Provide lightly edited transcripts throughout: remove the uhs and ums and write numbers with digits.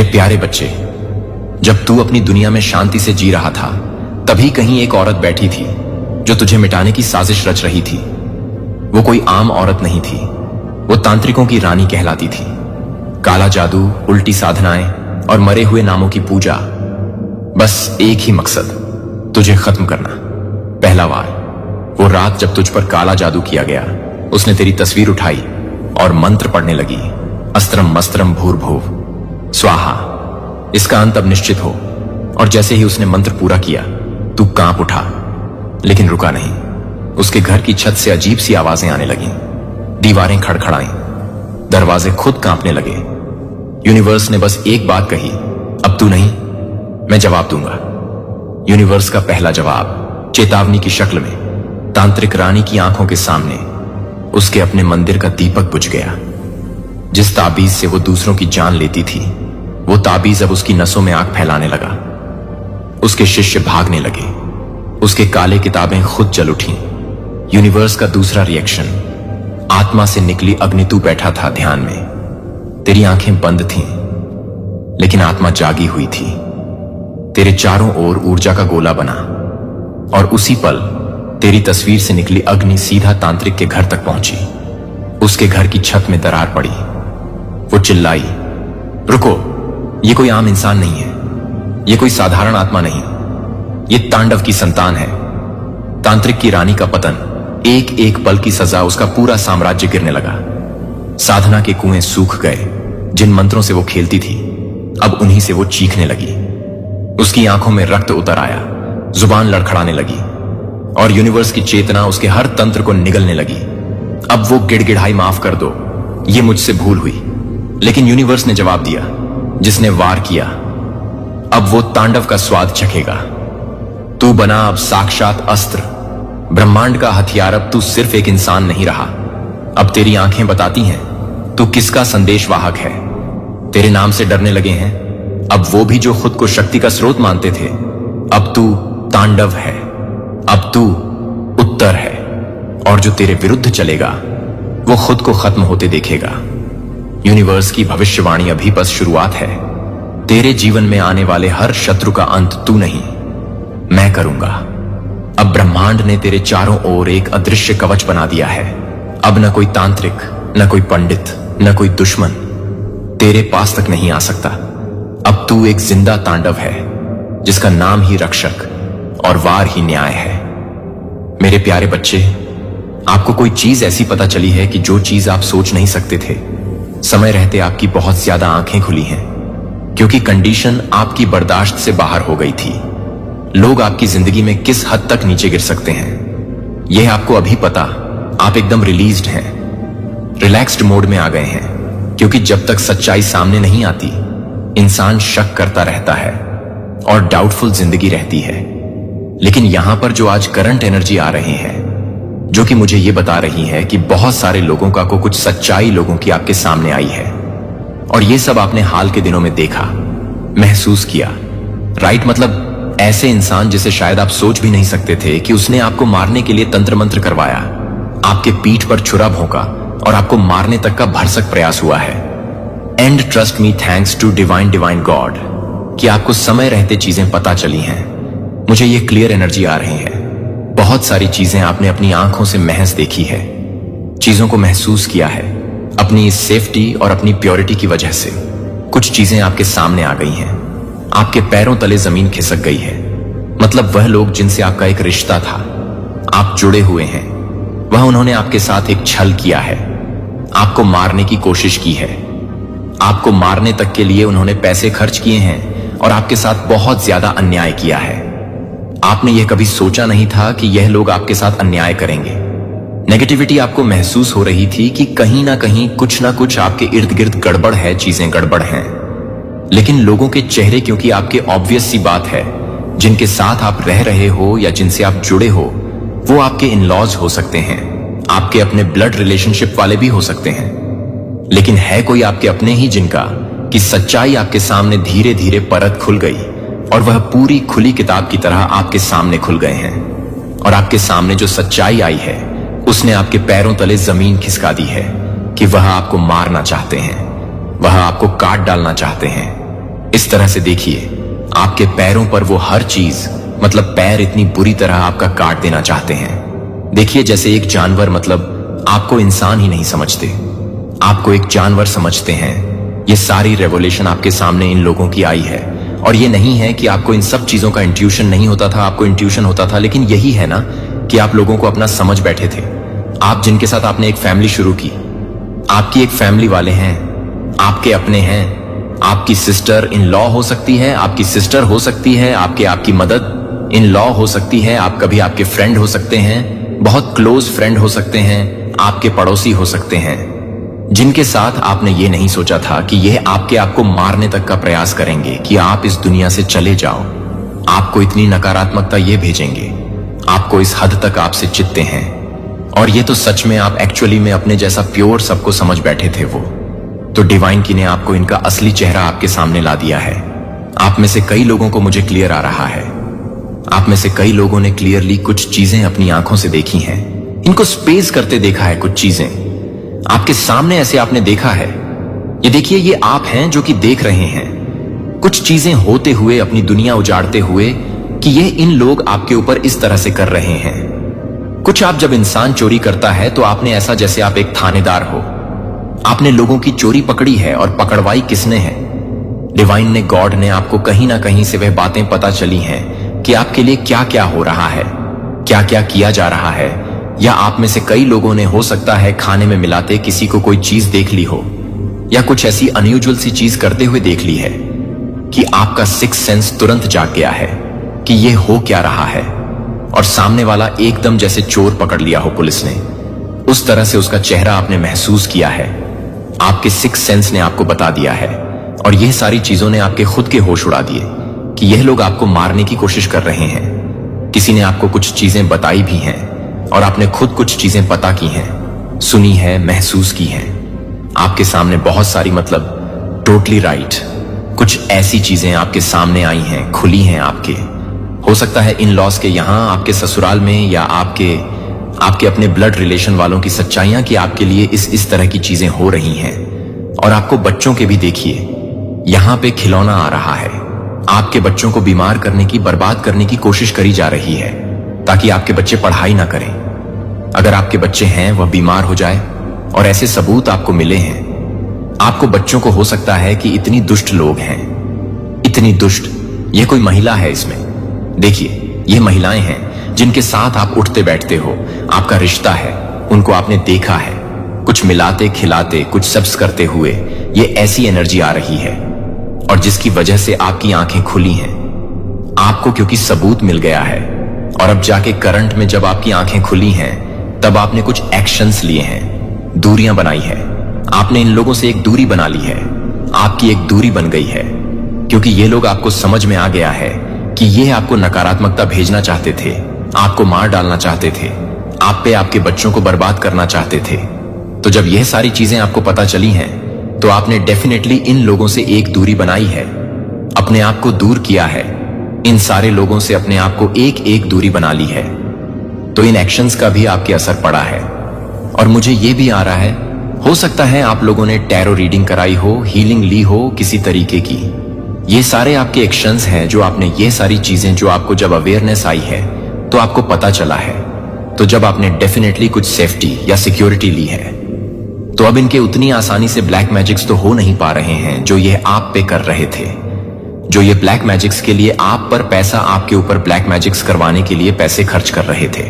मेरे प्यारे बच्चे, जब तू अपनी दुनिया में शांति से जी रहा था, तभी कहीं एक औरत बैठी थी जो तुझे मिटाने की साजिश रच रही थी। वो कोई आम औरत नहीं थी, वो तांत्रिकों की रानी कहलाती थी। काला जादू, उल्टी साधनाएं और मरे हुए नामों की पूजा, बस एक ही मकसद, तुझे खत्म करना। पहला वार, वो रात जब तुझ पर काला जादू किया गया, उसने तेरी तस्वीर उठाई और मंत्र पढ़ने लगी, अस्त्रम मस्त्रम भूर्भुव स्वाहा। इसका अंत अब निश्चित हो। और जैसे ही उसने मंत्र पूरा किया, तू कांप उठा, लेकिन रुका नहीं। उसके घर की छत से अजीब सी आवाजें आने लगीं, दीवारें खड़खड़ाईं, दरवाजे खुद कांपने लगे। यूनिवर्स ने बस एक बात कही, अब तू नहीं, मैं जवाब दूंगा। यूनिवर्स का पहला जवाब चेतावनी की शक्ल में तांत्रिक रानी की आंखों के सामने उसके अपने मंदिर का दीपक बुझ गया। जिस ताबीज से वो दूसरों की जान लेती थी, वो ताबीज अब उसकी नसों में आग फैलाने लगा। उसके शिष्य भागने लगे, उसके काले किताबें खुद जल उठी। यूनिवर्स का दूसरा रिएक्शन, आत्मा से निकली अग्नि। तू बैठा था ध्यान में, तेरी आंखें बंद थीं, लेकिन आत्मा जागी हुई थी। तेरे चारों ओर ऊर्जा का गोला बना, और उसी पल तेरी तस्वीर से निकली अग्नि सीधा तांत्रिक के घर तक पहुंची। उसके घर की छत में दरार पड़ी। वो चिल्लाई, रुको, ये कोई आम इंसान नहीं है, ये कोई साधारण आत्मा नहीं, ये तांडव की संतान है। तांत्रिक की रानी का पतन, एक एक पल की सजा। उसका पूरा साम्राज्य गिरने लगा। साधना के कुएं सूख गए, जिन मंत्रों से वो खेलती थी, अब उन्हीं से वो चीखने लगी। उसकी आंखों में रक्त उतर आया, जुबान लड़खड़ाने लगी, और यूनिवर्स की चेतना उसके हर तंत्र को निगलने लगी। अब वो गिड़गिड़ाई, माफ कर दो, ये मुझसे भूल हुई। लेकिन यूनिवर्स ने जवाब दिया, जिसने वार किया, अब वो तांडव का स्वाद चखेगा। तू बना अब साक्षात अस्त्र, ब्रह्मांड का हथियार। अब तू सिर्फ एक इंसान नहीं रहा, अब तेरी आंखें बताती हैं तू किसका संदेशवाहक है। तेरे नाम से डरने लगे हैं अब वो भी जो खुद को शक्ति का स्रोत मानते थे। अब तू तांडव है, अब तू उत्तर है, और जो तेरे विरुद्ध चलेगा वो खुद को खत्म होते देखेगा। यूनिवर्स की भविष्यवाणी अभी बस शुरुआत है। तेरे जीवन में आने वाले हर शत्रु का अंत तू नहीं, मैं करूंगा। अब ब्रह्मांड ने तेरे चारों ओर एक अदृश्य कवच बना दिया है। अब न कोई तांत्रिक, न कोई पंडित, न कोई दुश्मन तेरे पास तक नहीं आ सकता। अब तू एक जिंदा तांडव है, जिसका नाम ही रक्षक और वार ही न्याय है। मेरे प्यारे बच्चे, आपको कोई चीज ऐसी पता चली है कि जो चीज आप सोच नहीं सकते थे। समय रहते आपकी बहुत ज्यादा आंखें खुली हैं, क्योंकि कंडीशन आपकी बर्दाश्त से बाहर हो गई थी। लोग आपकी जिंदगी में किस हद तक नीचे गिर सकते हैं, यह आपको अभी पता। आप एकदम रिलीज्ड हैं, रिलैक्स्ड मोड में आ गए हैं, क्योंकि जब तक सच्चाई सामने नहीं आती, इंसान शक करता रहता है और डाउटफुल जिंदगी रहती है। लेकिन यहां पर जो आज करंट एनर्जी आ रही है, जो कि मुझे ये बता रही है कि बहुत सारे लोगों का को कुछ सच्चाई लोगों की आपके सामने आई है, और ये सब आपने हाल के दिनों में देखा, महसूस किया। राइट, मतलब ऐसे इंसान जिसे शायद आप सोच भी नहीं सकते थे कि उसने आपको मारने के लिए तंत्र मंत्र करवाया, आपके पीठ पर छुरा भोंका और आपको मारने तक का भरसक प्रयास हुआ है। And trust me, thanks to divine God, कि आपको समय रहते चीजें पता चली हैं। मुझे ये क्लियर एनर्जी आ रही है। बहुत सारी चीजें आपने अपनी आंखों से महज देखी है, चीजों को महसूस किया है। अपनी इस सेफ्टी और अपनी प्योरिटी की वजह से कुछ चीजें आपके सामने आ गई हैं। आपके पैरों तले जमीन खिसक गई है। मतलब वह लोग जिनसे आपका एक रिश्ता था, आप जुड़े हुए हैं, वह उन्होंने आपके साथ एक छल किया है, आपको मारने की कोशिश की है। आपको मारने तक के लिए उन्होंने पैसे खर्च किए हैं और आपके साथ बहुत ज्यादा अन्याय किया है। आपने यह कभी सोचा नहीं था कि यह लोग आपके साथ अन्याय करेंगे। नेगेटिविटी आपको महसूस हो रही थी कि कहीं ना कहीं कुछ ना कुछ आपके इर्द गिर्द गड़बड़ है, चीजें गड़बड़ हैं। लेकिन लोगों के चेहरे, क्योंकि आपके ऑब्वियस सी बात है, जिनके साथ आप रह रहे हो या जिनसे आप जुड़े हो, वो आपके इन लॉज हो सकते हैं, आपके अपने ब्लड रिलेशनशिप वाले भी हो सकते हैं। लेकिन है कोई आपके अपने ही जिनका कि सच्चाई आपके सामने धीरे धीरे परत खुल गई, और वह पूरी खुली किताब की तरह आपके सामने खुल गए हैं। और आपके सामने जो सच्चाई आई है, उसने आपके पैरों तले जमीन खिसका दी है कि वह आपको मारना चाहते हैं, वह आपको काट डालना चाहते हैं। इस तरह से देखिए, आपके पैरों पर वो हर चीज, मतलब पैर इतनी बुरी तरह आपका काट देना चाहते हैं। देखिए, जैसे एक जानवर, मतलब आपको इंसान ही नहीं समझते, आपको एक जानवर समझते हैं। ये सारी रेवोल्यूशन आपके सामने इन लोगों की आई है। और ये नहीं है कि आपको इन सब चीजों का इंट्यूशन नहीं होता था, आपको इंट्यूशन होता था, लेकिन यही है ना कि आप लोगों को अपना समझ बैठे थे। आप जिनके साथ आपने एक फैमिली शुरू की, आपकी एक फैमिली वाले हैं, आपके अपने हैं, आपकी सिस्टर इन लॉ हो सकती है, आपकी सिस्टर हो सकती है, आपकी मदद इन लॉ हो सकती है, आप कभी आपके फ्रेंड हो सकते हैं, बहुत क्लोज फ्रेंड हो सकते हैं, आपके पड़ोसी हो सकते हैं, जिनके साथ आपने ये नहीं सोचा था कि यह आपको मारने तक का प्रयास करेंगे कि आप इस दुनिया से चले जाओ। आपको इतनी नकारात्मकता ये भेजेंगे, आपको इस हद तक आपसे चिढ़ते हैं। और ये तो सच में आप एक्चुअली में अपने जैसा प्योर सबको समझ बैठे थे। वो तो डिवाइन की ने आपको इनका असली चेहरा आपके सामने ला दिया है। आप में से कई लोगों को मुझे क्लियर आ रहा है, आप में से कई लोगों ने क्लियरली कुछ चीजें अपनी आंखों से देखी हैं, इनको स्पेस करते देखा है। कुछ चीजें आपके सामने ऐसे आपने देखा है। ये देखिए, ये आप हैं जो कि देख रहे हैं कुछ चीजें होते हुए, अपनी दुनिया उजाड़ते हुए, कि ये इन लोग आपके ऊपर इस तरह से कर रहे हैं। कुछ आप जब इंसान चोरी करता है तो आपने ऐसा जैसे आप एक थानेदार हो, आपने लोगों की चोरी पकड़ी है। और पकड़वाई किसने है? डिवाइन ने, गॉड ने आपको कहीं ना कहीं से वह बातें पता चली हैं कि आपके लिए क्या क्या हो रहा है, क्या क्या किया जा रहा है। या आप में से कई लोगों ने, हो सकता है, खाने में मिलाते किसी को कोई चीज देख ली हो, या कुछ ऐसी अनयूजुअल सी चीज करते हुए देख ली है कि आपका सिक्स सेंस तुरंत जाग गया है कि ये हो क्या रहा है। और सामने वाला एकदम जैसे चोर पकड़ लिया हो पुलिस ने, उस तरह से उसका चेहरा आपने महसूस किया है। आपके सिक्स सेंस ने आपको बता दिया है। और यह सारी चीजों ने आपके खुद के होश उड़ा दिए कि यह लोग आपको मारने की कोशिश कर रहे हैं। किसी ने आपको कुछ चीजें बताई भी हैं और आपने खुद कुछ चीजें पता की हैं, सुनी है, महसूस की हैं। आपके सामने बहुत सारी, मतलब टोटली राइट, कुछ ऐसी चीजें आपके सामने आई हैं, खुली हैं आपके। हो सकता है इन लॉस के यहां, आपके ससुराल में, या आपके अपने ब्लड रिलेशन वालों की सच्चाइयां कि आपके लिए इस तरह की चीजें हो रही हैं। और आपको बच्चों के भी देखिए, यहां पे खिलौना आ रहा है, आपके बच्चों को बीमार करने की, बर्बाद करने की कोशिश करी जा रही है ताकि आपके बच्चे पढ़ाई ना करें। अगर आपके बच्चे हैं वह बीमार हो जाए, और ऐसे सबूत आपको मिले हैं। आपको बच्चों को, हो सकता है कि इतनी दुष्ट लोग हैं, इतनी दुष्ट, ये कोई महिला है इसमें। देखिए, ये महिलाएं हैं जिनके साथ आप उठते बैठते हो, आपका रिश्ता है, उनको आपने देखा है, कुछ मिलाते खिलाते, कुछ सब्स करते हुए। ये ऐसी एनर्जी आ रही है और जिसकी वजह से आपकी आंखें खुली हैं आपको, क्योंकि सबूत मिल गया है। और अब जाके करंट में जब आपकी आंखें खुली हैं, तब आपने कुछ एक्शंस लिए हैं, दूरियां बनाई है। आपने इन लोगों से एक दूरी बना ली है, आपकी एक दूरी बन गई है, क्योंकि ये लोग, आपको समझ में आ गया है कि ये आपको नकारात्मकता भेजना चाहते थे, आपको मार डालना चाहते थे, आप पे, आपके बच्चों को बर्बाद करना चाहते थे। तो जब यह सारी चीजें आपको पता चली हैं, तो आपने डेफिनेटली इन लोगों से एक दूरी बनाई है, अपने आप को दूर किया है। इन सारे लोगों से अपने आप को एक दूरी बना ली है। तो इन एक्शंस का भी आपके असर पड़ा है। और मुझे ये भी आ रहा है, हो सकता है आप लोगों ने टैरो रीडिंग कराई हो, हीलिंग ली हो किसी तरीके की। ये सारे आपके एक्शंस हैं जो आपने, ये सारी चीजें जो आपको जब अवेयरनेस आई है तो आपको पता चला है, तो जब आपने डेफिनेटली कुछ सेफ्टी या सिक्योरिटी ली है, तो अब इनके उतनी आसानी से ब्लैक मैजिक्स तो हो नहीं पा रहे हैं जो ये आप पे कर रहे थे। जो ये ब्लैक मैजिक्स के लिए आप पर पैसा, आपके ऊपर ब्लैक मैजिक्स करवाने के लिए पैसे खर्च कर रहे थे,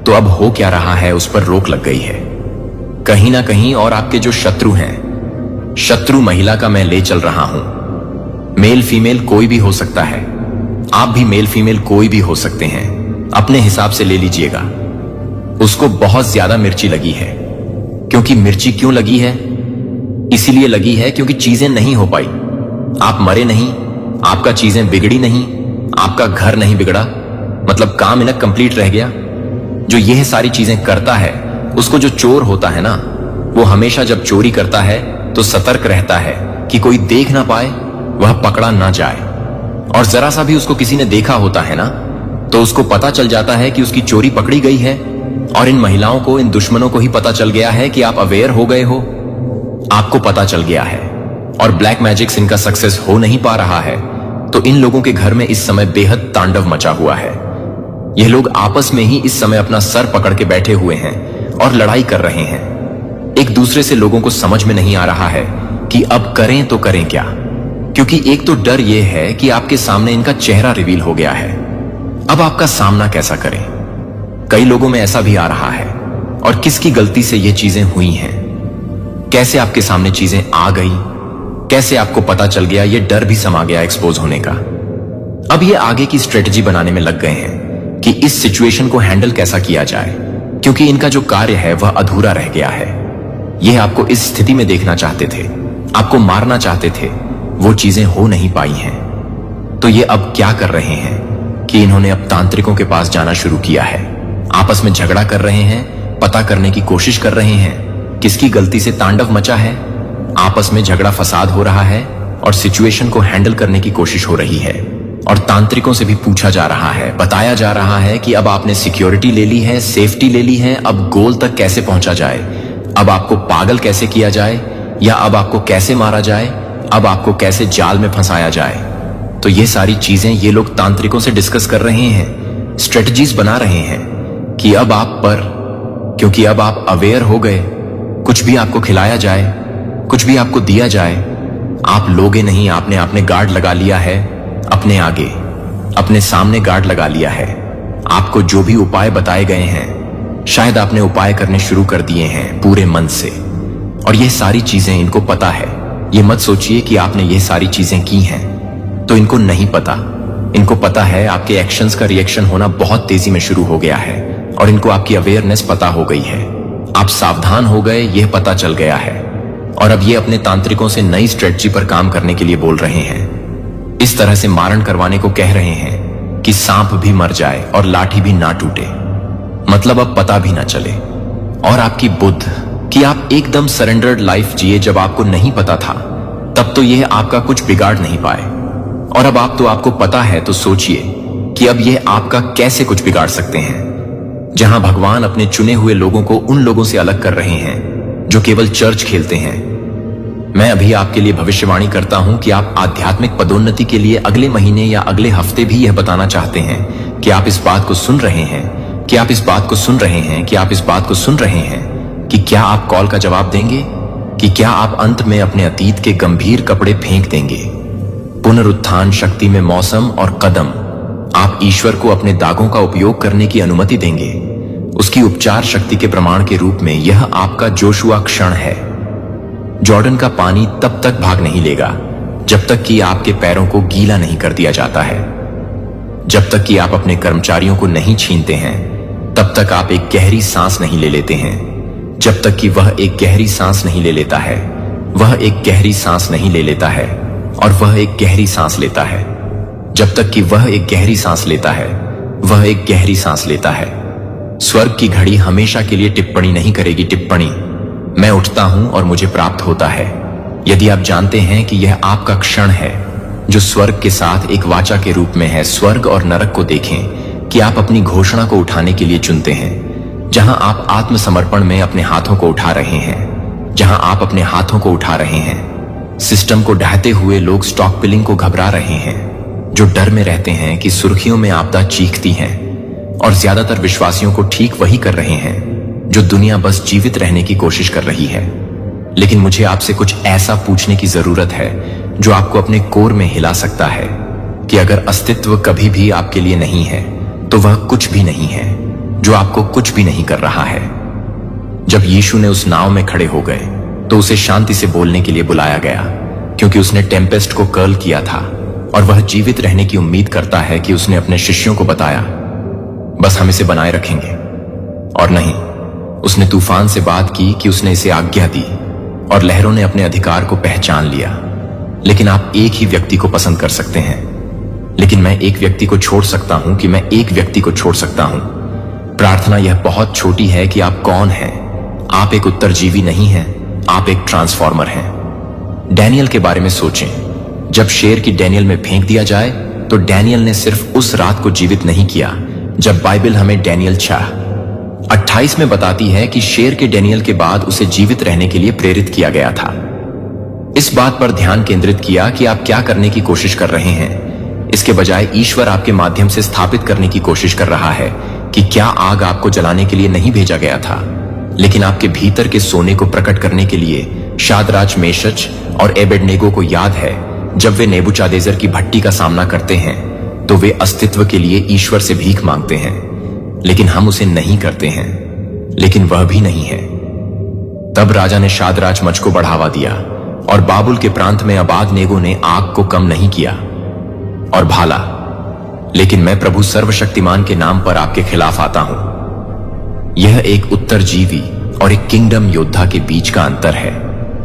तो अब हो क्या रहा है, उस पर रोक लग गई है कहीं ना कहीं। और आपके जो शत्रु हैं, शत्रु महिला का मैं ले चल रहा हूं। मेल फीमेल कोई भी हो सकता है, आप भी मेल फीमेल कोई भी हो सकते हैं, अपने हिसाब से ले लीजिएगा। उसको बहुत ज्यादा मिर्ची लगी है। क्योंकि मिर्ची क्यों लगी है? इसीलिए लगी है क्योंकि चीजें नहीं हो पाई। आप मरे नहीं, आपका चीजें बिगड़ी नहीं, आपका घर नहीं बिगड़ा, मतलब काम इनक कंप्लीट रह गया। जो यह सारी चीजें करता है, उसको जो चोर होता है ना, वो हमेशा जब चोरी करता है तो सतर्क रहता है कि कोई देख ना पाए, वह पकड़ा ना जाए। और जरा सा भी उसको किसी ने देखा होता है ना, तो उसको पता चल जाता है कि उसकी चोरी पकड़ी गई है। और इन महिलाओं को, इन दुश्मनों को ही पता चल गया है कि आप अवेयर हो गए हो, आपको पता चल गया है। और ब्लैक मैजिक्स इनका सक्सेस हो नहीं पा रहा है, तो इन लोगों के घर में इस समय बेहद तांडव मचा हुआ है। यह लोग आपस में ही इस समय अपना सर पकड़ के बैठे हुए हैं और लड़ाई कर रहे हैं। एक दूसरे से लोगों को समझ में नहीं आ रहा है कि अब करें तो करें क्या, क्योंकि एक तो डर यह है कि आपके सामने इनका चेहरा रिवील हो गया है। अब आपका सामना कैसा करें? कई लोगों में ऐसा भी आ रहा है, और किसकी गलती से ये चीजें हुई हैं? कैसे आपके सामने चीजें आ गई? कैसे आपको पता चल गया? ये डर भी समा गया एक्सपोज होने का। अब ये आगे की स्ट्रेटजी बनाने में लग गए हैं कि इस सिचुएशन को हैंडल कैसा किया जाए, क्योंकि इनका जो कार्य है वह अधूरा रह गया है। यह आपको इस स्थिति में देखना चाहते थे, आपको मारना चाहते थे, वो चीजें हो नहीं पाई हैं। तो ये अब क्या कर रहे हैं कि इन्होंने अब तांत्रिकों के पास जाना शुरू किया है। आपस में झगड़ा कर रहे हैं, पता करने की कोशिश कर रहे हैं किसकी गलती से तांडव मचा है। आपस में झगड़ा फसाद हो रहा है और सिचुएशन को हैंडल करने की कोशिश हो रही है। और तांत्रिकों से भी पूछा जा रहा है, बताया जा रहा है कि अब आपने सिक्योरिटी ले ली है, सेफ्टी ले ली है, अब गोल तक कैसे पहुंचा जाए, अब आपको पागल कैसे किया जाए, या अब आपको कैसे मारा जाए, अब आपको कैसे जाल में फंसाया जाए। तो ये सारी चीजें ये लोग तांत्रिकों से डिस्कस कर रहे हैं, स्ट्रेटजीज बना रहे हैं कि अब आप पर, क्योंकि अब आप अवेयर हो गए, कुछ भी आपको खिलाया जाए, कुछ भी आपको दिया जाए, आप लोगे नहीं। आपने गार्ड लगा लिया है, अपने आगे, अपने सामने गार्ड लगा लिया है। आपको जो भी उपाय बताए गए हैं, शायद आपने उपाय करने शुरू कर दिए हैं पूरे मन से, और ये सारी चीजें इनको पता है। ये मत सोचिए कि आपने ये सारी चीजें की हैं तो इनको नहीं पता। इनको पता है आपके एक्शंस का रिएक्शन होना बहुत तेजी में शुरू हो गया है, और इनको आपकी अवेयरनेस पता हो गई है। आप सावधान हो गए, यह पता चल गया है, और अब ये अपने तांत्रिकों से नई स्ट्रेटजी पर काम करने के लिए बोल रहे हैं। इस तरह से मारण करवाने को कह रहे हैं कि सांप भी मर जाए और लाठी भी ना टूटे, मतलब अब पता भी ना चले। और आपकी बुद्ध कि आप एकदम सरेंडर्ड लाइफ जिए जब आपको नहीं पता था, तब तो यह आपका कुछ बिगाड़ नहीं पाए, और अब आप तो आपको पता है, तो सोचिए कि अब यह आपका कैसे कुछ बिगाड़ सकते हैं। जहां भगवान अपने चुने हुए लोगों को उन लोगों से अलग कर रहे हैं जो केवल चर्च खेलते हैं। मैं अभी आपके लिए भविष्यवाणी करता हूं कि आप आध्यात्मिक पदोन्नति के लिए अगले महीने या अगले हफ्ते भी यह बताना चाहते हैं कि आप इस बात को सुन रहे हैं, कि आप इस बात को सुन रहे हैं, कि आप इस बात को सुन रहे हैं, कि क्या आप कॉल का जवाब देंगे, कि क्या आप अंत में अपने अतीत के गंभीर कपड़े फेंक देंगे। पुनरुत्थान शक्ति में मौसम और कदम, आप ईश्वर को अपने दागों का उपयोग करने की अनुमति देंगे। उसकी उपचार शक्ति के प्रमाण के रूप में यह आपका जोशुआ क्षण है। जॉर्डन का पानी तब तक भाग नहीं लेगा जब तक कि आपके पैरों को गीला नहीं कर दिया जाता है। जब तक कि आप अपने कर्मचारियों को नहीं छीनते हैं, तब तक आप एक गहरी सांस नहीं ले लेते हैं। जब तक कि वह एक गहरी सांस नहीं ले लेता है, वह एक गहरी सांस नहीं ले लेता है, और वह एक गहरी सांस लेता है। जब तक कि वह एक गहरी सांस लेता है, वह एक गहरी सांस लेता है। स्वर्ग की घड़ी हमेशा के लिए टिप्पणी नहीं करेगी। टिप्पणी, मैं उठता हूं और मुझे प्राप्त होता है। यदि आप जानते हैं कि यह आपका क्षण है जो स्वर्ग के साथ एक वाचा के रूप में है, स्वर्ग और नरक को देखें कि आप अपनी घोषणा को उठाने के लिए चुनते हैं। जहां आप आत्मसमर्पण में अपने हाथों को उठा रहे हैं, जहां आप अपने हाथों को उठा रहे हैं। सिस्टम को ढहते हुए लोग स्टॉक पिलिंग को घबरा रहे हैं, जो डर में रहते हैं कि सुर्खियों में आपदा चीखती हैं, और ज्यादातर विश्वासियों को ठीक वही कर रहे हैं जो दुनिया बस जीवित रहने की कोशिश कर रही है। लेकिन मुझे आपसे कुछ ऐसा पूछने की जरूरत है जो आपको अपने कोर में हिला सकता है कि अगर अस्तित्व कभी भी आपके लिए नहीं है तो वह कुछ भी नहीं है, जो आपको कुछ भी नहीं कर रहा है। जब यीशु ने उस नाव में खड़े हो गए तो उसे शांति से बोलने के लिए बुलाया गया, क्योंकि उसने टेम्पेस्ट को कर्ल किया था, और वह जीवित रहने की उम्मीद करता है कि उसने अपने शिष्यों को बताया, बस हम इसे बनाए रखेंगे। और नहीं, उसने तूफान से बात की कि उसने इसे आज्ञा दी, और लहरों ने अपने अधिकार को पहचान लिया। लेकिन आप एक ही व्यक्ति को पसंद कर सकते हैं, लेकिन मैं एक व्यक्ति को छोड़ सकता हूं कि मैं एक व्यक्ति को छोड़ सकता हूं। प्रार्थना यह बहुत छोटी है कि आप कौन हैं। आप एक उत्तरजीवी नहीं हैं, आप एक ट्रांसफॉर्मर हैं। डैनियल के बारे में सोचें। जब शेर की डैनियल में फेंक दिया जाए तो डैनियल ने सिर्फ उस रात को जीवित नहीं किया जब बाइबल हमें डैनियल 6:28 में बताती है कि शेर के डैनियल के बाद उसे जीवित रहने के लिए प्रेरित किया गया था। इस बात पर ध्यान केंद्रित किया कि आप क्या करने की कोशिश कर रहे हैं। इसके बजाय ईश्वर आपके माध्यम से स्थापित करने की कोशिश कर रहा है कि क्या आग आपको जलाने के लिए नहीं भेजा गया था, लेकिन आपके भीतर के सोने को प्रकट करने के लिए। शाद्राक, मेशच और एबेडनेगो को याद है, जब वे नेबूचादनेस्सर की भट्टी का सामना करते हैं तो वे अस्तित्व के लिए ईश्वर से भीख मांगते हैं, लेकिन हम उसे नहीं करते हैं, लेकिन वह भी नहीं है। तब राजा ने शाद्राक मच को बढ़ावा दिया और बाबुल के प्रांत में अबादनेगो ने आग को कम नहीं किया और भाला। लेकिन मैं प्रभु सर्वशक्तिमान के नाम पर आपके खिलाफ आता हूं। यह एक उत्तरजीवी और एक किंगडम योद्धा के बीच का अंतर है,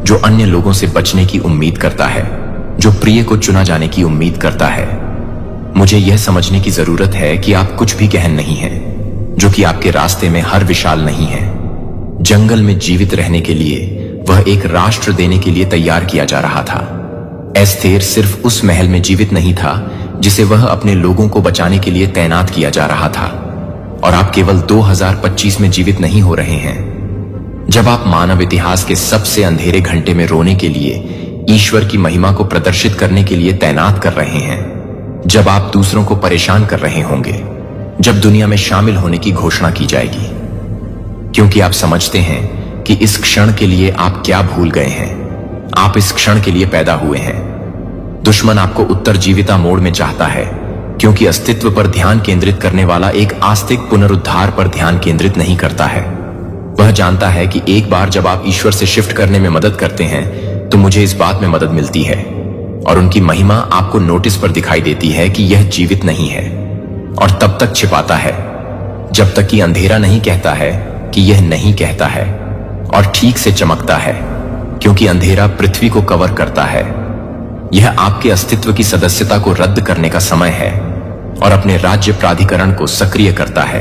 जो अन्य लोगों से बचने की उम्मीद करता है, जो प्रिय को चुना जाने की उम्मीद करता है। मुझे यह समझने की जरूरत है कि आप कुछ भी गहन नहीं हैं, जो कि आपके रास्ते में हर विशाल नहीं है। जंगल में जीवित रहने के लिए वह एक राष्ट्र देने के लिए तैयार किया जा रहा था। एस्थेर सिर्फ उस महल में जीवित नहीं था जिसे वह अपने लोगों को बचाने के लिए तैनात किया जा रहा था, और आप केवल 2025 में जीवित नहीं हो रहे हैं। जब आप मानव इतिहास के सबसे अंधेरे घंटे में रोने के लिए ईश्वर की महिमा को प्रदर्शित करने के लिए तैनात कर रहे हैं, जब आप दूसरों को परेशान कर रहे होंगे, जब दुनिया में शामिल होने की घोषणा की जाएगी, क्योंकि आप समझते हैं कि इस क्षण के लिए आप क्या भूल गए हैं। आप इस क्षण के लिए पैदा हुए हैं। दुश्मन आपको उत्तरजीविता मोड़ में चाहता है, क्योंकि अस्तित्व पर ध्यान केंद्रित करने वाला एक आस्तिक पुनरुद्धार पर ध्यान केंद्रित नहीं करता है। वह जानता है कि एक बार जब आप ईश्वर से शिफ्ट करने में मदद करते हैं तो मुझे इस बात में मदद मिलती है, और उनकी महिमा आपको नोटिस पर दिखाई देती है कि यह जीवित नहीं है, और तब तक छिपाता है जब तक कि अंधेरा नहीं कहता है कि यह नहीं कहता है, और ठीक से चमकता है, क्योंकि अंधेरा पृथ्वी को कवर करता है। यह आपके अस्तित्व की सदस्यता को रद्द करने का समय है और अपने राज्य प्राधिकरण को सक्रिय करता है।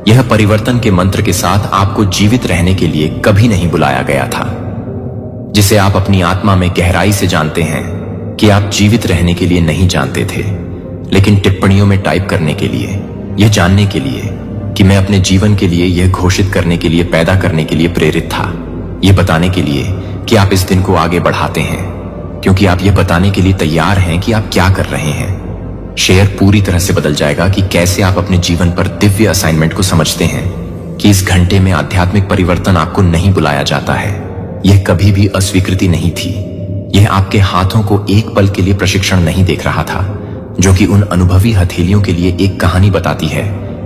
यह परिवर्तन के मंत्र के साथ आपको जीवित रहने के लिए कभी नहीं बुलाया गया था, जिसे आप अपनी आत्मा में गहराई से जानते हैं कि आप जीवित रहने के लिए नहीं जानते थे, लेकिन टिप्पणियों में टाइप करने के लिए, यह जानने के लिए कि मैं अपने जीवन के लिए यह घोषित करने के लिए पैदा करने के लिए प्रेरित था, यह बताने के लिए कि आप इस दिन को आगे बढ़ाते हैं, क्योंकि आप यह बताने के लिए तैयार हैं कि आप क्या कर रहे हैं। शेयर पूरी तरह से बदल जाएगा कि कैसे आप अपने जीवन पर दिव्य असाइनमेंट को समझते हैं, कि इस घंटे में आध्यात्मिक परिवर्तन आपको नहीं बुलाया जाता है। यह कभी भी अस्वीकृति नहीं थी। यह आपके हाथों को एक पल के लिए प्रशिक्षण नहीं देख रहा था, जो कि उन अनुभवी हथेलियों के लिए एक कहानी बताती है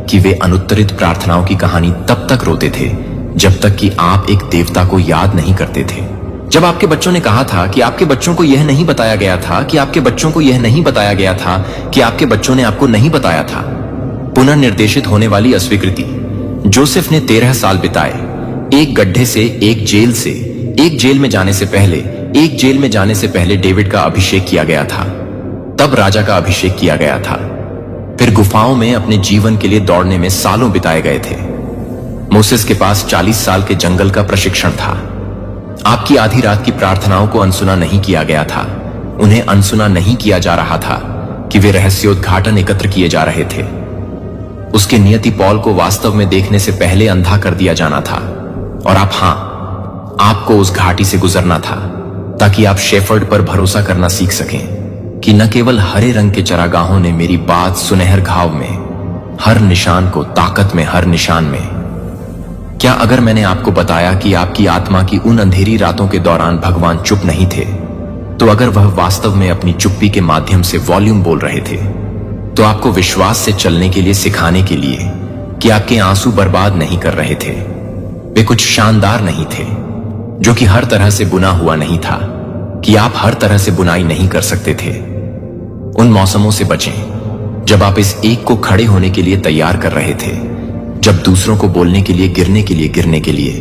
कि वे अनुत्तरित प्रार्थनाओं की कहानी तब तक रोते थे जब तक कि आप एक देवता को याद नहीं करते थे। जब आपके बच्चों ने कहा था कि आपके बच्चों को यह नहीं बताया गया था, कि आपके बच्चों को यह नहीं बताया गया था, कि आपके बच्चों ने आपको नहीं बताया था। पुनर्निर्देशित होने वाली अस्वीकृति। जोसेफ ने 13 साल बिताए, एक गड्ढे से एक जेल से, एक जेल में जाने से पहले, एक जेल में जाने से पहले डेविड का अभिषेक किया गया था, तब राजा का अभिषेक किया गया था। फिर गुफाओं में अपने जीवन के लिए दौड़ने में सालों बिताए गए थे। मोसेस के पास 40 साल के जंगल का प्रशिक्षण था। आपकी आधी रात की प्रार्थनाओं को अनसुना नहीं किया गया था। उन्हें अनसुना नहीं किया जा रहा था कि वे रहस्योद्घाटन एकत्र किए जा रहे थे। उसके नियति पॉल को वास्तव में देखने से पहले अंधा कर दिया जाना था, और आपको उस घाटी से गुजरना था ताकि आप शेफर्ड पर भरोसा करना सीख सकें कि न केवल हरे रंग के चरागाहों ने मेरी बात सुनहर घाव में, हर निशान को ताकत में, हर निशान में। क्या अगर मैंने आपको बताया कि आपकी आत्मा की उन अंधेरी रातों के दौरान भगवान चुप नहीं थे, तो अगर वह वास्तव में अपनी चुप्पी के माध्यम से वॉल्यूम बोल रहे थे, तो आपको विश्वास से चलने के लिए सिखाने के लिए कि आपके आंसू बर्बाद नहीं कर रहे थे। वे कुछ शानदार नहीं थे, जो कि हर तरह से बुना हुआ नहीं था, कि आप हर तरह से बुनाई नहीं कर सकते थे। उन मौसमों से बचें जब आप इस एक को खड़े होने के लिए तैयार कर रहे थे, जब दूसरों को बोलने के लिए, गिरने के लिए,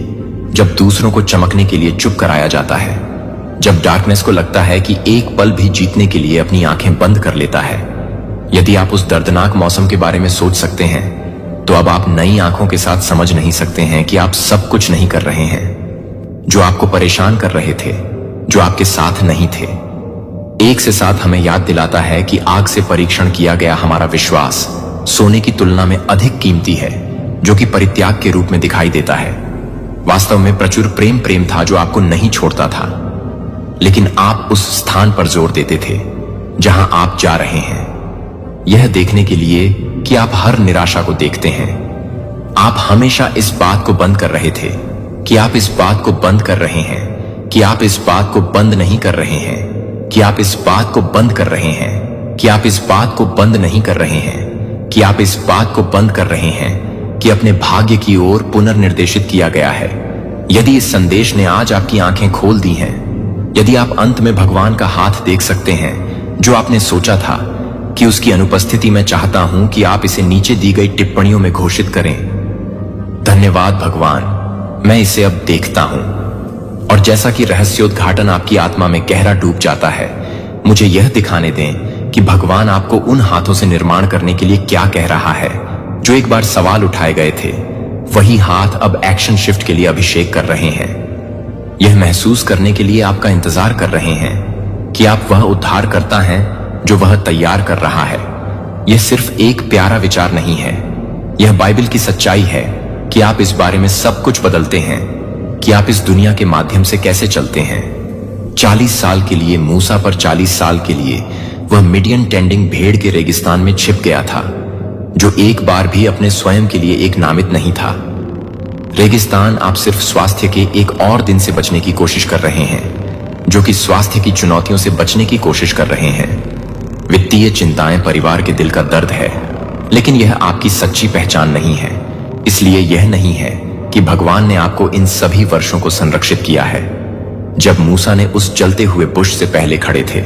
जब दूसरों को चमकने के लिए चुप कराया जाता है, जब डार्कनेस को लगता है कि एक पल भी जीतने के लिए अपनी आंखें बंद कर लेता है। यदि आप उस दर्दनाक मौसम के बारे में सोच सकते हैं, तो अब आप नई आंखों के साथ समझ नहीं सकते हैं कि आप सब कुछ नहीं कर रहे हैं। जो आपको परेशान कर रहे थे, जो आपके साथ नहीं थे। एक से साथ हमें याद दिलाता है कि आग से परीक्षण किया गया हमारा विश्वास सोने की तुलना में अधिक कीमती है, जो कि परित्याग के रूप में दिखाई देता है। वास्तव में प्रचुर प्रेम था जो आपको नहीं छोड़ता था, लेकिन आप उस स्थान पर जोर देते थे जहां आप जा रहे हैं, यह देखने के लिए कि आप हर निराशा को देखते हैं। आप हमेशा इस बात को बंद कर रहे थे कि आप इस बात को बंद कर रहे हैं, कि आप इस बात को बंद नहीं कर रहे हैं, कि आप इस बात को बंद कर रहे हैं, कि आप इस बात को बंद नहीं कर रहे हैं, कि आप इस बात को बंद कर रहे हैं कि अपने भाग्य की ओर पुनर्निर्देशित किया गया है। यदि इस संदेश ने आज आपकी आंखें खोल दी हैं, यदि आप अंत में भगवान का हाथ देख सकते हैं जो आपने सोचा था कि उसकी अनुपस्थिति में चाहता हूं कि आप इसे नीचे दी गई टिप्पणियों में घोषित करें। धन्यवाद भगवान, मैं इसे अब देखता हूं। और जैसा कि रहस्योद्घाटन आपकी आत्मा में गहरा डूब जाता है, मुझे यह दिखाने दें कि भगवान आपको उन हाथों से निर्माण करने के लिए क्या कह रहा है जो एक बार सवाल उठाए गए थे। वही हाथ अब एक्शन शिफ्ट के लिए अभिषेक कर रहे हैं। यह महसूस करने के लिए आपका इंतजार कर रहे हैं कि आप वह उद्धार करता है जो वह तैयार कर रहा है। यह सिर्फ एक प्यारा विचार नहीं है, यह बाइबल की सच्चाई है कि आप इस बारे में सब कुछ बदलते हैं कि आप इस दुनिया के माध्यम से कैसे चलते हैं। 40 साल के लिए मूसा पर 40 साल के लिए वह मिडियन टेंडिंग भेड़ के रेगिस्तान में छिप गया था, जो एक बार भी अपने स्वयं के लिए एक नामित नहीं था। रेगिस्तान आप सिर्फ स्वास्थ्य के एक और दिन से बचने की कोशिश कर रहे हैं, जो कि स्वास्थ्य की चुनौतियों से बचने की कोशिश कर रहे हैं। वित्तीय चिंताएं परिवार के दिल का दर्द है, लेकिन यह आपकी सच्ची पहचान नहीं है। इसलिए यह नहीं है कि भगवान ने आपको इन सभी वर्षों को संरक्षित किया है जब मूसा ने उस जलते हुए बुश से पहले खड़े थे।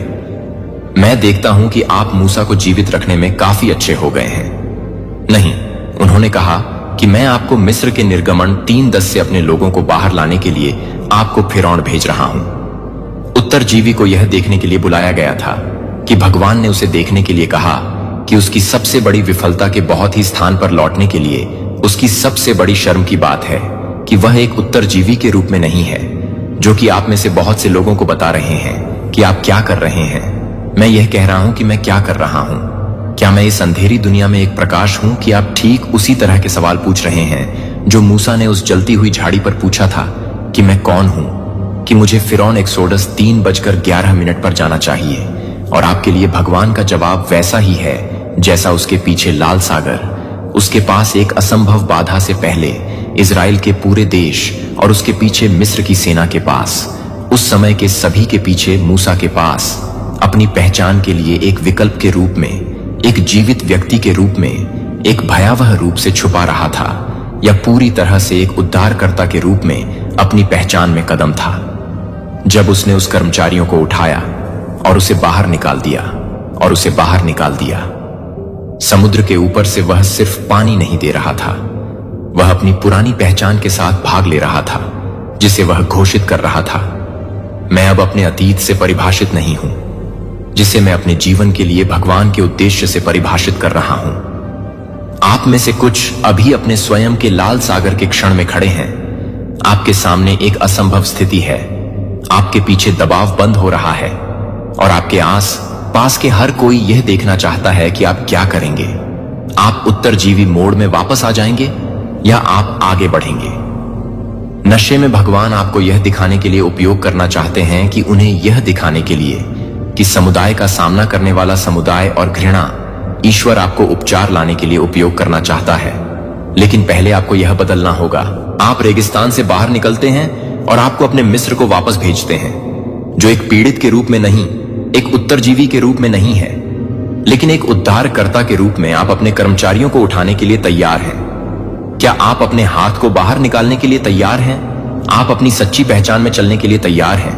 मैं देखता हूं कि आप मूसा को जीवित रखने में काफी अच्छे हो गए हैं। नहीं, उन्होंने कहा कि मैं आपको मिस्र के निर्गमन 3:10 से अपने लोगों को बाहर लाने के लिए आपको फिरौन भेज रहा हूं। उत्तरजीवी को यह देखने के लिए बुलाया गया था कि भगवान ने उसे देखने के लिए कहा कि उसकी सबसे बड़ी विफलता के बहुत ही स्थान पर लौटने के लिए उसकी सबसे बड़ी शर्म की बात है कि वह एक उत्तरजीवी के रूप में नहीं है, जो कि आप में से बहुत से लोगों को बता रहे हैं कि आप क्या कर रहे हैं। मैं यह कह रहा हूं कि मैं क्या कर रहा हूं। क्या मैं इस अंधेरी दुनिया में एक प्रकाश हूं कि आप ठीक उसी तरह के सवाल पूछ रहे हैं जो मूसा ने उस जलती हुई झाड़ी पर पूछा था कि मैं कौन हूं, कि मुझे फिरौन एक्सोडस 3:11 पर जाना चाहिए। और आपके लिए भगवान का जवाब वैसा ही है जैसा उसके पीछे लाल सागर, उसके पास एक असंभव बाधा से पहले इजराइल के पूरे देश और उसके पीछे मिस्र की सेना के पास, उस समय के सभी के पीछे मूसा के पास अपनी पहचान के लिए एक विकल्प के रूप में, एक जीवित व्यक्ति के रूप में, एक भयावह रूप से छुपा रहा था, या पूरी तरह से एक उद्धारकर्ता के रूप में अपनी पहचान में कदम था। जब उसने उस कर्मचारियों को उठाया और उसे बाहर निकाल दिया और उसे बाहर निकाल दिया, समुद्र के ऊपर से वह सिर्फ पानी नहीं दे रहा था, वह अपनी पुरानी पहचान के साथ भाग ले रहा था जिसे वह घोषित कर रहा था। मैं अब अपने अतीत से परिभाषित नहीं हूं, जिसे मैं अपने जीवन के लिए भगवान के उद्देश्य से परिभाषित कर रहा हूं। आप में से कुछ अभी अपने स्वयं के लाल सागर के क्षण में खड़े हैं। आपके सामने एक असंभव स्थिति है, आपके पीछे दबाव बंद हो रहा है और आपके आस पास के हर कोई यह देखना चाहता है कि आप क्या करेंगे। आप उत्तरजीवी मोड में वापस आ जाएंगे या आप आगे बढ़ेंगे। नशे में भगवान आपको यह दिखाने के लिए उपयोग करना चाहते हैं कि उन्हें यह दिखाने के लिए कि समुदाय का सामना करने वाला समुदाय और घृणा ईश्वर आपको उपचार लाने के लिए उपयोग करना चाहता है। लेकिन पहले आपको यह बदलना होगा। आप रेगिस्तान से बाहर निकलते हैं और आपको अपने मिस्र को वापस भेजते हैं, जो एक पीड़ित के रूप में नहीं, एक उत्तरजीवी के रूप में नहीं है, लेकिन एक उद्धारकर्ता के रूप में। आप अपने कर्मचारियों को उठाने के लिए तैयार हैं। क्या आप अपने हाथ को बाहर निकालने के लिए तैयार हैं? आप अपनी सच्ची पहचान में चलने के लिए तैयार हैं?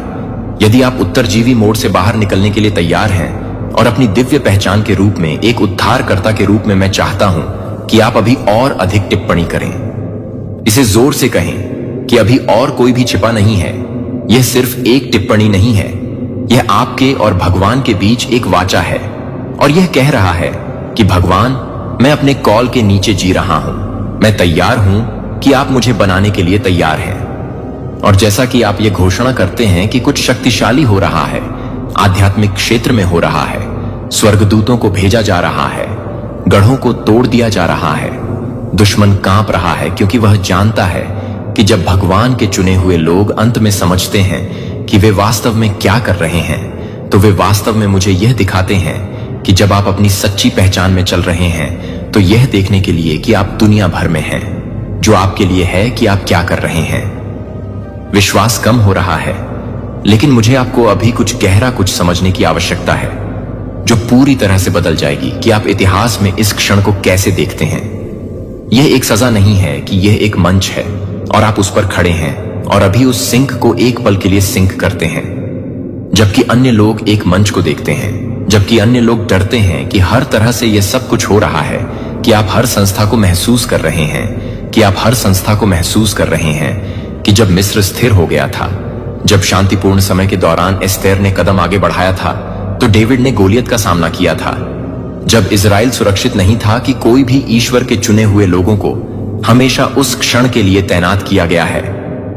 यदि आप उत्तरजीवी मोड से बाहर निकलने के लिए तैयार हैं और अपनी दिव्य पहचान के रूप में, एक उद्धारकर्ता के रूप में, मैं चाहता हूं कि आप अभी और अधिक टिप्पणी करें। इसे जोर से कहें कि अभी और कोई भी छिपा नहीं है। यह सिर्फ एक टिप्पणी नहीं है, यह आपके और भगवान के बीच एक वाचा है और यह कह रहा है कि भगवान, मैं अपने कॉल के नीचे जी रहा हूं। मैं तैयार हूं कि आप मुझे बनाने के लिए तैयार हैं। और जैसा कि आप ये घोषणा करते हैं कि कुछ शक्तिशाली हो रहा है, आध्यात्मिक क्षेत्र में हो रहा है, स्वर्गदूतों को भेजा जा रहा है, गढ़ों को तोड़ दिया जा रहा है, दुश्मन कांप रहा है, क्योंकि वह जानता है कि जब भगवान के चुने हुए लोग अंत में समझते हैं कि वे वास्तव में क्या कर रहे हैं, तो वे वास्तव में मुझे यह दिखाते हैं कि जब आप अपनी सच्ची पहचान में चल रहे हैं तो यह देखने के लिए कि आप दुनिया भर में हैं, जो आपके लिए है कि आप क्या कर रहे हैं। विश्वास कम हो रहा है, लेकिन मुझे आपको अभी कुछ गहरा कुछ समझने की आवश्यकता है, जो पूरी तरह से बदल जाएगी कि आप इतिहास में इस क्षण को कैसे देखते हैं। यह एक सजा नहीं है कि यह एक मंच है और आप उस पर खड़े हैं और अभी उस सिंक को एक पल के लिए सिंक करते हैं, जबकि अन्य लोग एक मंच को देखते हैं, जबकि अन्य लोग डरते हैं कि हर तरह से यह सब कुछ हो रहा है, कि आप हर संस्था को महसूस कर रहे हैं, कि आप हर संस्था को महसूस कर रहे हैं कि जब मिस्र स्थिर हो गया था, जब शांतिपूर्ण समय के दौरान एस्तेर ने कदम आगे बढ़ाया था, तो डेविड ने गोलियत का सामना किया था। जब इजराइल सुरक्षित नहीं था कि कोई भी ईश्वर के चुने हुए लोगों को हमेशा उस क्षण के लिए तैनात किया गया है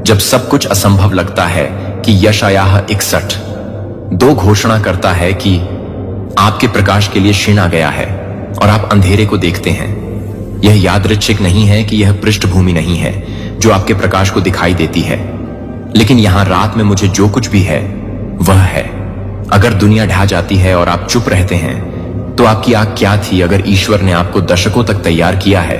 जब सब कुछ असंभव लगता है, कि यशायाह 61:2 घोषणा करता है कि आपके प्रकाश के लिए क्षीण आ गया है और आप अंधेरे को देखते हैं। यह यादृच्छिक नहीं है कि यह पृष्ठभूमि नहीं है जो आपके प्रकाश को दिखाई देती है, लेकिन यहां रात में मुझे जो कुछ भी है वह है। अगर दुनिया ढह जाती है और आप चुप रहते हैं, तो आपकी आंख क्या थी? अगर ईश्वर ने आपको दशकों तक तैयार किया है,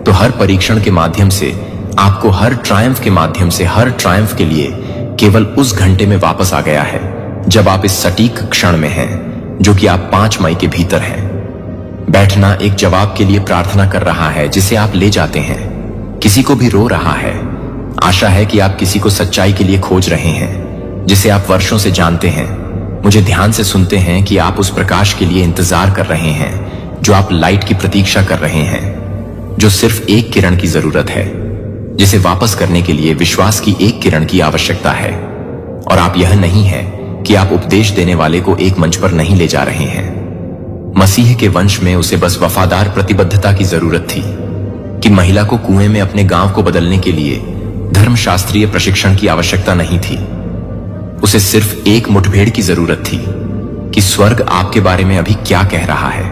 तो हर परीक्षण के माध्यम से, आपको हर ट्रायम्फ के माध्यम से, हर ट्रायम्फ के लिए केवल उस घंटे में वापस आ गया है जब आप इस सटीक क्षण में हैं, जो कि आप 5 मई के भीतर हैं। बैठना एक जवाब के लिए प्रार्थना कर रहा है जिसे आप ले जाते हैं। किसी को भी रो रहा है। आशा है कि आप किसी को सच्चाई के लिए खोज रहे हैं जिसे आप वर्षों से जानते हैं। मुझे ध्यान से सुनते हैं कि आप उस प्रकाश के लिए इंतजार कर रहे हैं जो आप लाइट की प्रतीक्षा कर रहे हैं, जो सिर्फ एक किरण की जरूरत है, जिसे वापस करने के लिए विश्वास की एक किरण की आवश्यकता है। और आप यह नहीं है कि आप उपदेश देने वाले को एक मंच पर नहीं ले जा रहे हैं। मसीह के वंश में उसे बस वफादार प्रतिबद्धता की जरूरत थी कि महिला को कुएं में अपने गांव को बदलने के लिए धर्मशास्त्रीय प्रशिक्षण की आवश्यकता नहीं थी। उसे सिर्फ एक मुठभेड़ की जरूरत थी कि स्वर्ग आपके बारे में अभी क्या कह रहा है।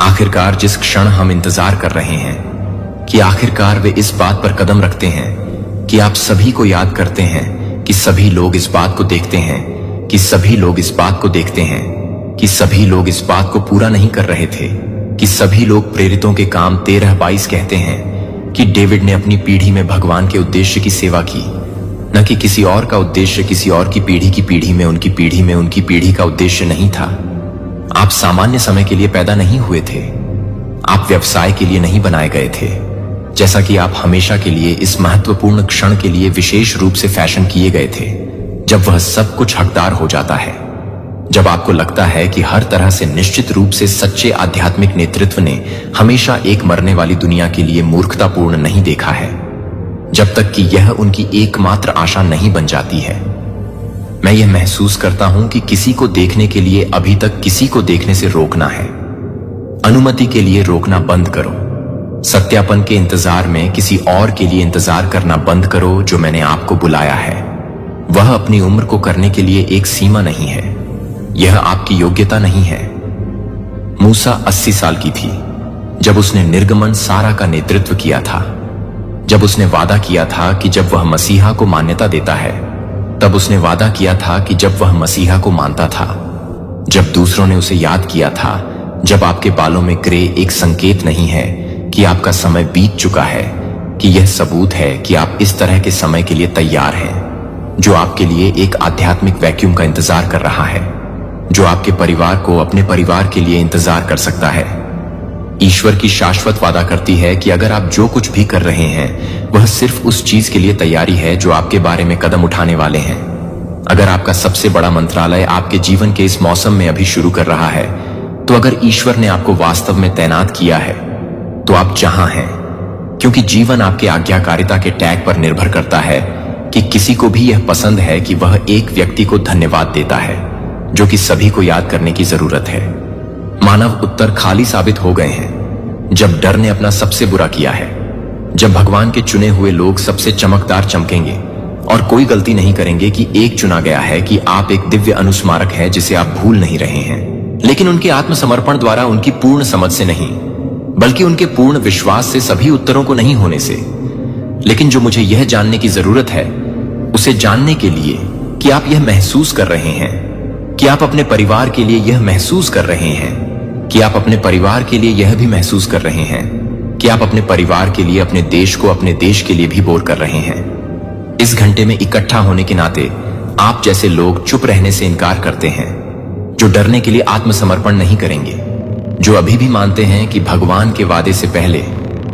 आखिरकार जिस क्षण हम इंतजार कर रहे हैं, कि आखिरकार वे इस बात पर कदम रखते हैं कि आप सभी को याद करते हैं, कि सभी लोग इस बात को देखते हैं, कि सभी लोग इस बात को देखते हैं कि सभी लोग इस बात को पूरा नहीं कर रहे थे, कि सभी लोग प्रेरितों के काम 13:22 कहते हैं कि डेविड ने अपनी पीढ़ी में भगवान के उद्देश्य की सेवा की, न कि किसी और का उद्देश्य किसी और की पीढ़ी में उनकी पीढ़ी में उनकी पीढ़ी का उद्देश्य नहीं था। आप सामान्य समय के लिए पैदा नहीं हुए थे। आप व्यवसाय के लिए नहीं बनाए गए थे, जैसा कि आप हमेशा के लिए इस महत्वपूर्ण क्षण के लिए विशेष रूप से फैशन किए गए थे, जब वह सब कुछ हकदार हो जाता है, जब आपको लगता है कि हर तरह से निश्चित रूप से सच्चे आध्यात्मिक नेतृत्व ने हमेशा एक मरने वाली दुनिया के लिए मूर्खतापूर्ण नहीं देखा है, जब तक कि यह उनकी एकमात्र आशा नहीं बन जाती है। मैं यह महसूस करता हूं कि किसी को देखने के लिए अभी तक किसी को देखने से रोकना है। अनुमति के लिए रोकना बंद करो। सत्यापन के इंतजार में किसी और के लिए इंतजार करना बंद करो जो मैंने आपको बुलाया है। वह अपनी उम्र को करने के लिए एक सीमा नहीं है। यह आपकी योग्यता नहीं है। मूसा 80 साल की थी जब उसने निर्गमन सारा का नेतृत्व किया था, जब उसने वादा किया था कि जब वह मसीहा को मान्यता देता है, तब उसने वादा किया था कि जब वह मसीहा को मानता था, जब दूसरों ने उसे याद किया था, जब आपके बालों में ग्रे एक संकेत नहीं है कि आपका समय बीत चुका है, कि यह सबूत है कि आप इस तरह के समय के लिए तैयार हैं, जो आपके लिए एक आध्यात्मिक वैक्यूम का इंतजार कर रहा है, जो आपके परिवार को अपने परिवार के लिए इंतजार कर सकता है। ईश्वर की शाश्वत वादा करती है कि अगर आप जो कुछ भी कर रहे हैं वह सिर्फ उस चीज के लिए तैयारी है जो आपके बारे में कदम उठाने वाले हैं। अगर आपका सबसे बड़ा मंत्रालय आपके जीवन के इस मौसम में अभी शुरू कर रहा है, तो अगर ईश्वर ने आपको वास्तव में तैनात किया है, तो आप जहां हैं, क्योंकि जीवन आपके आज्ञाकारिता के टैग पर निर्भर करता है कि किसी को भी यह पसंद है कि वह एक व्यक्ति को धन्यवाद देता है, जो कि सभी को याद करने की जरूरत है। मानव उत्तर खाली साबित हो गए हैं जब डर ने अपना सबसे बुरा किया है, जब भगवान के चुने हुए लोग सबसे चमकदार चमकेंगे और कोई गलती नहीं करेंगे कि एक चुना गया है कि आप एक दिव्य अनुस्मारक है जिसे आप भूल नहीं रहे हैं, लेकिन उनके आत्मसमर्पण द्वारा, उनकी पूर्ण समझ से नहीं, बल्कि उनके पूर्ण विश्वास से, सभी उत्तरों को नहीं होने से। लेकिन जो मुझे यह जानने की जरूरत है, उसे जानने के लिए कि आप यह महसूस कर रहे हैं, कि आप अपने परिवार के लिए यह महसूस कर रहे हैं, कि आप अपने परिवार के लिए यह भी महसूस कर रहे हैं कि आप अपने परिवार के लिए, अपने देश को, अपने देश के लिए भी बोर कर रहे हैं। इस घंटे में इकट्ठा होने के नाते आप जैसे लोग चुप रहने से इनकार करते हैं, जो डरने के लिए आत्मसमर्पण नहीं करेंगे, जो अभी भी मानते हैं कि भगवान के वादे से पहले,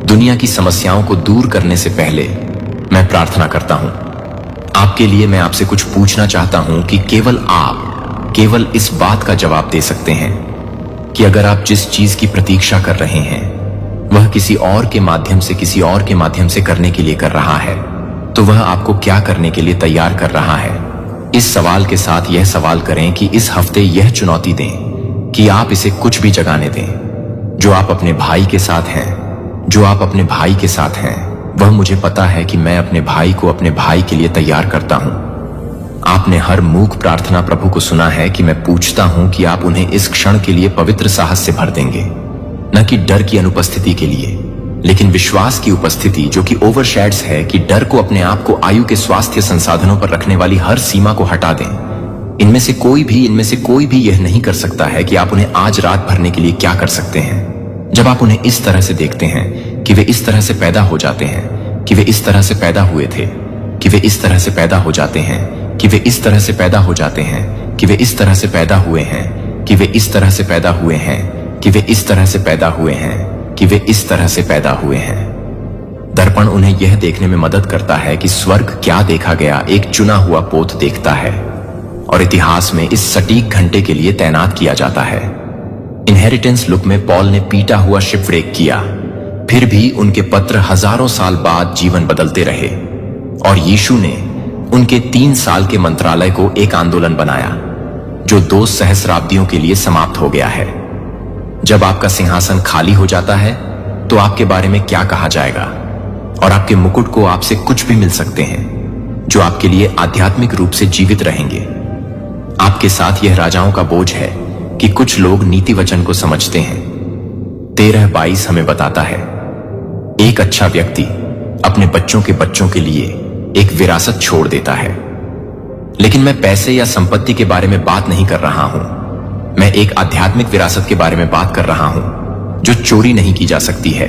दुनिया की समस्याओं को दूर करने से पहले मैं प्रार्थना करता हूं। आपके लिए मैं आपसे कुछ पूछना चाहता हूं कि केवल आप केवल इस बात का जवाब दे सकते हैं कि अगर आप जिस चीज की प्रतीक्षा कर रहे हैं वह किसी और के माध्यम से, किसी और के माध्यम से करने के लिए कर रहा है, तो वह आपको क्या करने के लिए तैयार कर रहा है। इस सवाल के साथ यह सवाल करें कि इस हफ्ते यह चुनौती दें कि आप इसे कुछ भी जगाने दें। जो आप अपने भाई के साथ हैं, जो आप अपने भाई के साथ हैं, वह मुझे पता है कि मैं अपने भाई को अपने भाई के लिए तैयार करता हूं। आपने हर मूक प्रार्थना प्रभु को सुना है कि मैं पूछता हूं कि आप उन्हें इस क्षण के लिए पवित्र साहस से भर देंगे, न कि डर की अनुपस्थिति के लिए, लेकिन विश्वास की उपस्थिति जो कि ओवरशैड्स है, कि डर को अपने आप को आयु के स्वास्थ्य संसाधनों पर रखने वाली हर सीमा को हटा दें। इनमें से कोई भी यह नहीं कर सकता है कि आप उन्हें आज रात भरने के लिए क्या कर सकते हैं। जब आप उन्हें इस तरह से देखते हैं कि वे इस तरह से पैदा हो जाते हैं, कि वे इस तरह से पैदा हुए थे, कि वे इस तरह से पैदा हो जाते हैं, कि वे इस तरह से पैदा हो जाते हैं, कि वे इस तरह से पैदा हुए हैं, कि वे इस तरह से पैदा हुए हैं, कि वे इस तरह से पैदा हुए हैं, कि वे इस तरह से पैदा हुए हैं। दर्पण उन्हें यह देखने में मदद करता है कि स्वर्ग क्या देखा गया एक चुना हुआ पोत देखता है और इतिहास में इस सटीक घंटे के लिए तैनात किया जाता है। इनहेरिटेंस लुक में पॉल ने पीटा हुआ शिपव्रेक किया, फिर भी उनके पत्र हजारों साल बाद जीवन बदलते रहे और यीशु ने उनके 3 साल के मंत्रालय को एक आंदोलन बनाया जो 2 सहस्राब्दियों के लिए समाप्त हो गया है। जब आपका सिंहासन खाली हो जाता है तो आपके बारे में क्या कहा जाएगा, और आपके मुकुट को आपसे कुछ भी मिल सकते हैं जो आपके लिए आध्यात्मिक रूप से जीवित रहेंगे। आपके साथ यह राजाओं का बोझ है कि कुछ लोग नीति वचन को समझते हैं। 13:22 हमें बताता है, एक अच्छा व्यक्ति अपने बच्चों के लिए एक विरासत छोड़ देता है। लेकिन मैं पैसे या संपत्ति के बारे में बात नहीं कर रहा हूं, मैं एक आध्यात्मिक विरासत के बारे में बात कर रहा हूं जो चोरी नहीं की जा सकती है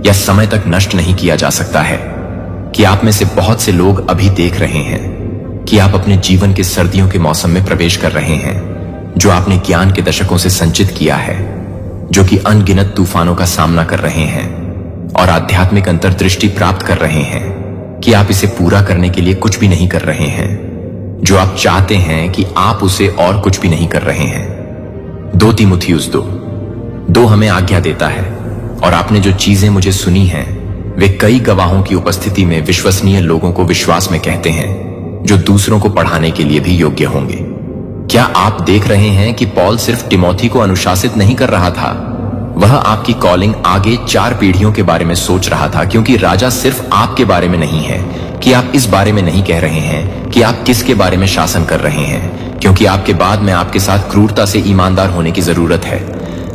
या समय तक नष्ट नहीं किया जा सकता है। कि आप में से बहुत से लोग अभी देख रहे हैं कि आप अपने जीवन के सर्दियों के मौसम में प्रवेश कर रहे हैं, जो आपने ज्ञान के दशकों से संचित किया है, जो कि अनगिनत तूफानों का सामना कर रहे हैं और आध्यात्मिक अंतर्दृष्टि प्राप्त कर रहे हैं कि आप इसे पूरा करने के लिए कुछ भी नहीं कर रहे हैं, जो आप चाहते हैं कि आप उसे और कुछ भी नहीं कर रहे हैं। 2 तीमुथियुस 2 हमें आज्ञा देता है, और आपने जो चीजें मुझे सुनी हैं वे कई गवाहों की उपस्थिति में विश्वसनीय लोगों को विश्वास में कहते हैं, जो दूसरों को पढ़ाने के लिए भी योग्य होंगे। क्या आप देख रहे हैं कि पॉल सिर्फ तिमोथी को अनुशासित नहीं कर रहा था, वह आपकी कॉलिंग आगे 4 पीढ़ियों के बारे में सोच रहा था। क्योंकि राजा सिर्फ आपके बारे में नहीं है, कि आप इस बारे में नहीं कह रहे हैं कि आप किसके बारे में शासन कर रहे हैं, क्योंकि आपके बाद में आपके साथ क्रूरता से ईमानदार होने की जरूरत है।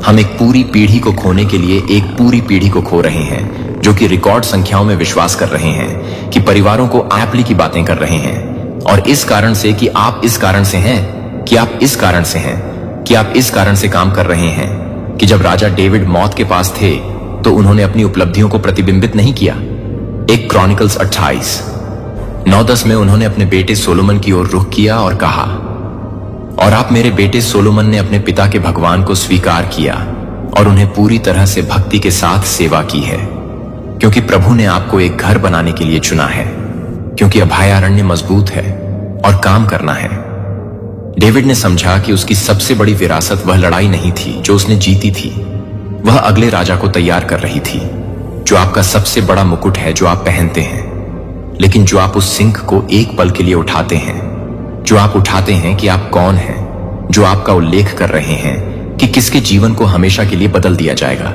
हम एक पूरी पीढ़ी को खोने के लिए एक पूरी पीढ़ी को खो रहे हैं जो कि रिकॉर्ड संख्याओं में विश्वास कर रहे हैं, कि परिवारों को एप्ली की बातें कर रहे हैं, और इस कारण से कि आप इस कारण से हैं, कि आप इस कारण से हैं, कि आप इस कारण से काम कर रहे हैं कि जब राजा डेविड मौत के पास थे तो उन्होंने अपनी उपलब्धियों को प्रतिबिंबित नहीं किया। 1 क्रॉनिकल्स 28:9-10 में उन्होंने अपने बेटे सोलोमन की ओर रुख किया और कहा, और आप मेरे बेटे सोलोमन ने अपने पिता के भगवान को स्वीकार किया और उन्हें पूरी तरह से भक्ति के साथ सेवा की है, क्योंकि प्रभु ने आपको एक घर बनाने के लिए चुना है, क्योंकि अभयारण्य मजबूत है और काम करना है। डेविड ने समझा कि उसकी सबसे बड़ी विरासत वह लड़ाई नहीं थी जो उसने जीती थी, वह अगले राजा को तैयार कर रही थी, जो आपका सबसे बड़ा मुकुट है जो आप पहनते हैं, लेकिन जो आप उस सिंह को एक पल के लिए उठाते हैं, जो आप उठाते हैं कि आप कौन हैं, जो आपका उल्लेख कर रहे हैं कि किसके जीवन को हमेशा के लिए बदल दिया जाएगा,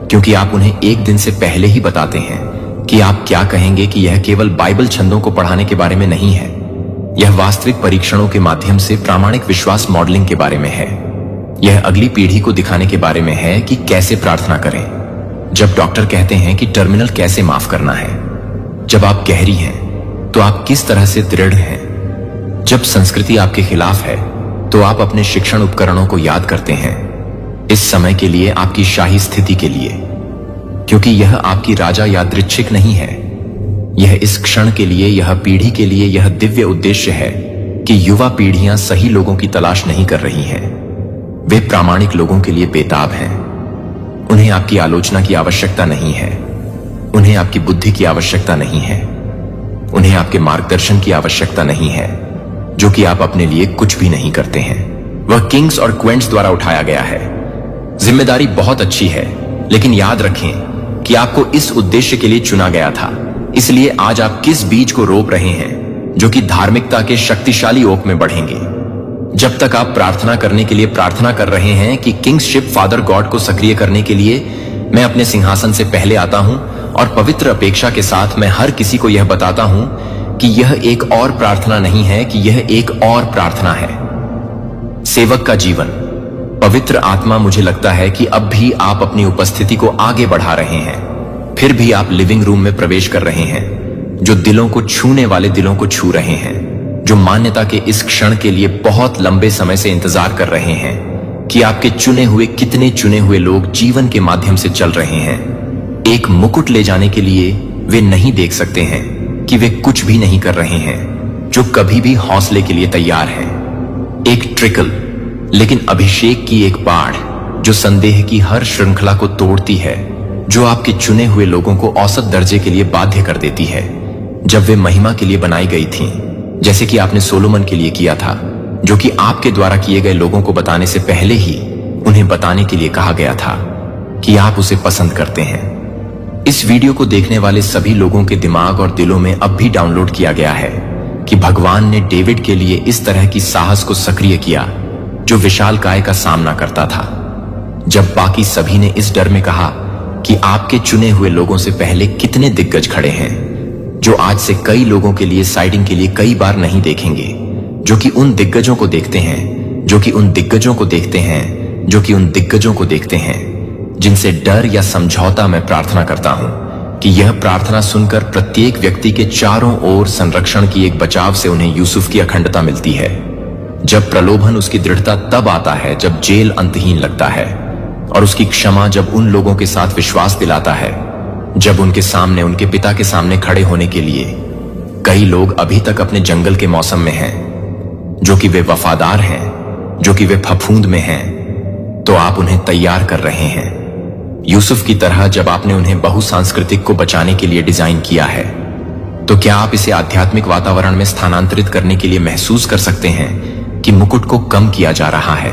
क्योंकि आप उन्हें एक दिन से पहले ही बताते हैं कि आप क्या कहेंगे, कि यह केवल बाइबल छंदों को पढ़ाने के बारे में नहीं है, यह वास्तविक परीक्षणों के माध्यम से प्रामाणिक विश्वास मॉडलिंग के बारे में है। यह अगली पीढ़ी को दिखाने के बारे में है कि कैसे प्रार्थना करें। जब डॉक्टर कहते हैं कि टर्मिनल कैसे माफ करना है, जब आप गहरी हैं तो आप किस तरह से दृढ़ हैं, जब संस्कृति आपके खिलाफ है तो आप अपने शिक्षण उपकरणों को याद करते हैं, इस समय के लिए, आपकी शाही स्थिति के लिए, क्योंकि यह आपकी राजा यादृच्छिक नहीं है। यह इस क्षण के लिए, यह पीढ़ी के लिए, यह दिव्य उद्देश्य है कि युवा पीढ़ियां सही लोगों की तलाश नहीं कर रही हैं। वे प्रामाणिक लोगों के लिए बेताब हैं। उन्हें आपकी आलोचना की आवश्यकता नहीं है, उन्हें आपकी बुद्धि की आवश्यकता नहीं है, उन्हें आपके मार्गदर्शन की आवश्यकता नहीं है, जो कि आप अपने लिए कुछ भी नहीं करते हैं। वह किंग्स और क्वेंट्स द्वारा उठाया गया है। जिम्मेदारी बहुत अच्छी है, लेकिन याद रखें कि आपको इस उद्देश्य के लिए चुना गया था। इसलिए आज आप किस बीज को रोप रहे हैं जो कि धार्मिकता के शक्तिशाली ओक में बढ़ेंगे। जब तक आप प्रार्थना करने के लिए प्रार्थना कर रहे हैं कि किंगशिप फादर गॉड को सक्रिय करने के लिए मैं अपने सिंहासन से पहले आता हूं, और पवित्र अपेक्षा के साथ मैं हर किसी को यह बताता हूं कि यह एक और प्रार्थना नहीं है, कि यह एक और प्रार्थना है। सेवक का जीवन, पवित्र आत्मा, मुझे लगता है कि अब भी आप अपनी उपस्थिति को आगे बढ़ा रहे हैं। फिर भी आप लिविंग रूम में प्रवेश कर रहे हैं, जो दिलों को छूने वाले दिलों को छू रहे हैं, जो मान्यता के इस क्षण के लिए बहुत लंबे समय से इंतजार कर रहे हैं कि आपके चुने हुए कितने चुने हुए लोग जीवन के माध्यम से चल रहे हैं। एक मुकुट ले जाने के लिए वे नहीं देख सकते हैं कि वे कुछ भी नहीं कर रहे हैं, जो कभी भी हौसले के लिए तैयार हैं। एक ट्रिकल, लेकिन अभिषेक की एक बाढ़ जो संदेह की हर श्रृंखला को तोड़ती है, जो आपके चुने हुए लोगों को औसत दर्जे के लिए बाध्य कर देती है। जब वे महिमा के लिए बनाई गई थीं, जैसे कि आपने सोलोमन के लिए किया था, जो कि आपके द्वारा किए गए लोगों को बताने से पहले ही उन्हें बताने के लिए कहा गया था कि आप उसे पसंद करते हैं। इस वीडियो को देखने वाले सभी लोगों के दिमाग और दिलों में अब भी डाउनलोड किया गया है कि भगवान ने डेविड के लिए इस तरह की साहस को सक्रिय किया जो विशालकाय का सामना करता था, जब बाकी सभी ने इस डर में कहा कि आपके चुने हुए लोगों से पहले कितने दिग्गज खड़े हैं, जो आज से कई लोगों के लिए साइडिंग के लिए कई बार नहीं देखेंगे, जो कि उन दिग्गजों को देखते हैं, जो कि उन दिग्गजों को देखते हैं, जो कि उन दिग्गजों को देखते हैं, जिनसे डर या समझौता मैं प्रार्थना करता हूं कि यह प्रार्थना सुनकर प्रत्येक व्यक्ति के चारों ओर संरक्षण की एक बचाव से उन्हें यूसुफ की अखंडता मिलती है। जब प्रलोभन उसकी दृढ़ता तब आता है जब जेल अंतहीन लगता है, और उसकी क्षमा जब उन लोगों के साथ विश्वास दिलाता है, जब उनके सामने, उनके पिता के सामने खड़े होने के लिए कई लोग अभी तक अपने जंगल के मौसम में हैं, जो कि वे वफादार हैं, जो कि वे फफूंद में हैं, तो आप उन्हें तैयार कर रहे हैं। यूसुफ की तरह जब आपने उन्हें बहुसांस्कृतिक को बचाने के लिए डिजाइन किया है, तो क्या आप इसे आध्यात्मिक वातावरण में स्थानांतरित करने के लिए महसूस कर सकते हैं कि मुकुट को कम किया जा रहा है,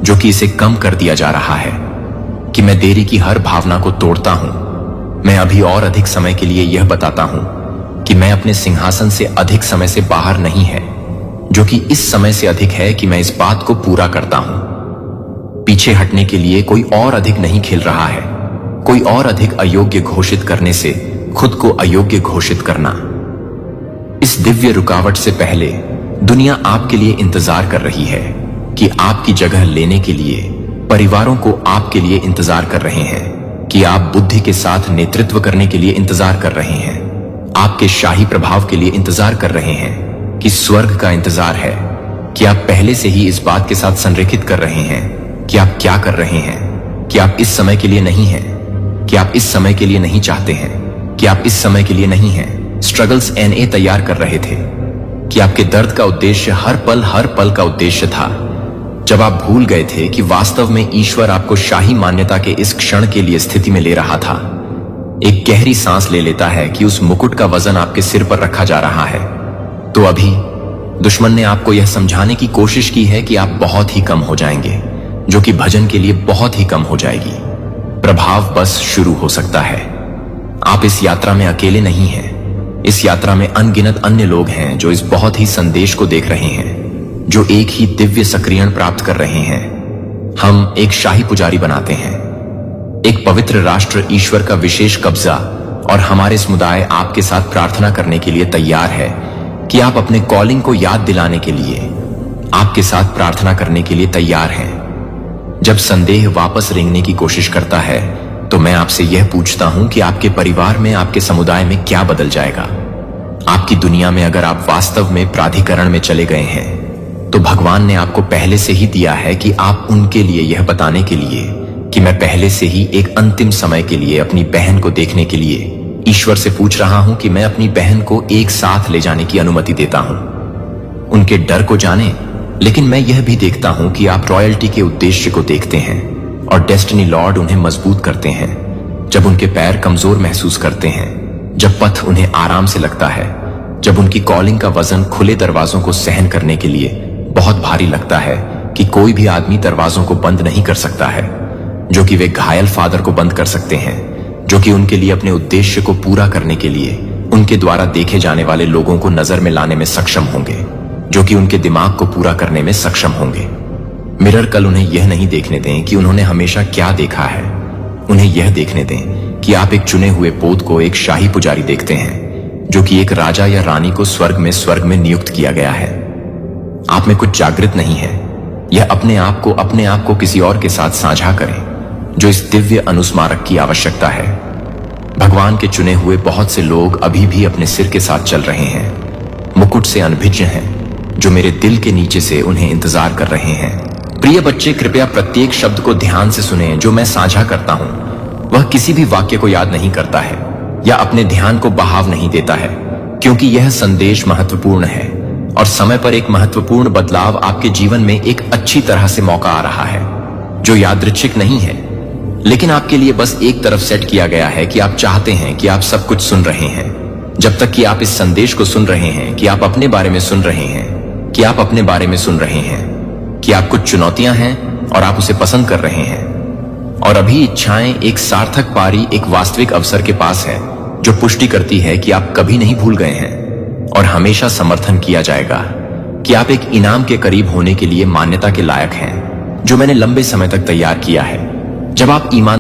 जो कि इसे कम कर दिया जा रहा है, कि मैं देरी की हर भावना को तोड़ता हूं। मैं अभी और अधिक समय के लिए यह बताता हूं कि मैं अपने सिंहासन से अधिक समय से बाहर नहीं है, जो कि इस समय से अधिक है कि मैं इस बात को पूरा करता हूं। पीछे हटने के लिए कोई और अधिक नहीं खेल रहा है, कोई और अधिक अयोग्य घोषित करने से खुद को अयोग्य घोषित करना। इस दिव्य रुकावट से पहले दुनिया आपके लिए इंतजार कर रही है, कि आपकी जगह लेने के लिए परिवारों को आपके लिए इंतजार कर रहे हैं, कि आप बुद्धि के साथ नेतृत्व करने के लिए इंतजार कर रहे हैं, आपके शाही प्रभाव के लिए इंतजार कर रहे हैं, कि स्वर्ग का इंतजार है, कि आप पहले से ही इस बात के साथ संरेखित कर रहे हैं कि आप क्या कर रहे हैं, कि आप इस समय के लिए नहीं हैं, कि आप इस समय के लिए नहीं चाहते हैं, कि आप इस समय के लिए नहीं हैं। स्ट्रगल्स एनए तैयार कर रहे थे कि आपके दर्द का उद्देश्य हर पल का उद्देश्य था, जब आप भूल गए थे कि वास्तव में ईश्वर आपको शाही मान्यता के इस क्षण के लिए स्थिति में ले रहा था। एक गहरी सांस ले लेता है कि उस मुकुट का वजन आपके सिर पर रखा जा रहा है। तो अभी दुश्मन ने आपको यह समझाने की कोशिश की है कि आप बहुत ही कम हो जाएंगे, जो कि भजन के लिए बहुत ही कम हो जाएगी। प्रभाव बस शुरू हो सकता है। आप इस यात्रा में अकेले नहीं हैं। इस यात्रा में अनगिनत अन्य लोग हैं जो इस बहुत ही संदेश को देख रहे हैं, जो एक ही दिव्य सक्रियण प्राप्त कर रहे हैं। हम एक शाही पुजारी बनाते हैं, एक पवित्र राष्ट्र ईश्वर का विशेष कब्जा, और हमारे समुदाय आपके साथ प्रार्थना करने के लिए तैयार है कि आप अपने कॉलिंग को याद दिलाने के लिए आपके साथ प्रार्थना करने के लिए तैयार हैं। जब संदेह वापस रेंगने की कोशिश करता है, तो मैं आपसे यह पूछता हूं कि आपके परिवार में, आपके समुदाय में क्या बदल जाएगा। आपकी दुनिया में अगर आप वास्तव में प्राधिकरण में चले गए हैं तो भगवान ने आपको पहले से ही दिया है कि आप उनके लिए यह बताने के लिए कि मैं पहले से ही एक अंतिम समय के लिए अपनी बहन को देखने के लिए ईश्वर से पूछ रहा हूं कि मैं अपनी बहन को एक साथ ले जाने की अनुमति देता हूं। उनके डर को जाने, लेकिन मैं यह भी देखता हूं कि आप रॉयल्टी के उद्देश्य को देखते हैं और डेस्टिनी लॉर्ड उन्हें मजबूत करते हैं जब उनके पैर कमजोर महसूस करते हैं, जब पथ उन्हें आराम से लगता है, जब उनकी कॉलिंग का वजन खुले दरवाजों को सहन करने के लिए बहुत भारी लगता है कि कोई भी आदमी दरवाजों को बंद नहीं कर सकता है, जो कि वे घायल फादर को बंद कर सकते हैं, जो कि उनके लिए अपने उद्देश्य को पूरा करने के लिए उनके द्वारा देखे जाने वाले लोगों को नजर में लाने में सक्षम होंगे, जो कि उनके दिमाग को पूरा करने में सक्षम होंगे। मिरर कल उन्हें यह नहीं देखने दें कि उन्होंने हमेशा क्या देखा है। उन्हें यह देखने दें कि आप एक चुने हुए पोत को एक शाही पुजारी देखते हैं, जो कि एक राजा या रानी को स्वर्ग में नियुक्त किया गया है। आप में कुछ जागृत नहीं है। यह अपने आप को किसी और के साथ साझा करें, जो इस दिव्य अनुस्मारक की आवश्यकता है। भगवान के चुने हुए बहुत से लोग अभी भी अपने सिर के साथ चल रहे हैं, मुकुट से अनभिज्ञ हैं, जो मेरे दिल के नीचे से उन्हें इंतजार कर रहे हैं। प्रिय बच्चे, कृपया प्रत्येक शब्द को ध्यान से सुने जो मैं साझा करता हूं। वह किसी भी वाक्य को याद नहीं करता है या अपने ध्यान को बहाव नहीं देता है, क्योंकि यह संदेश महत्वपूर्ण है और समय पर एक महत्वपूर्ण बदलाव आपके जीवन में एक अच्छी तरह से मौका आ रहा है, जो यादृच्छिक नहीं है, लेकिन आपके लिए बस एक तरफ सेट किया गया है कि आप चाहते हैं कि आप सब कुछ सुन रहे हैं। जब तक कि आप इस संदेश को सुन रहे हैं कि आप अपने बारे में सुन रहे हैं, कि आप अपने बारे में सुन रहे हैं, कि आप कुछ चुनौतियां हैं और आप उसे पसंद कर रहे हैं, और अभी इच्छाएं एक सार्थक पारी एक वास्तविक अवसर के पास है जो पुष्टि करती है कि आप कभी नहीं भूल गए हैं और हमेशा समर्थन किया जाएगा, कि आप एक इनाम के करीब होने के लिए मान्यता के लायक हैं जो मैंने लंबे समय तक तैयार किया है। जब आप ईमान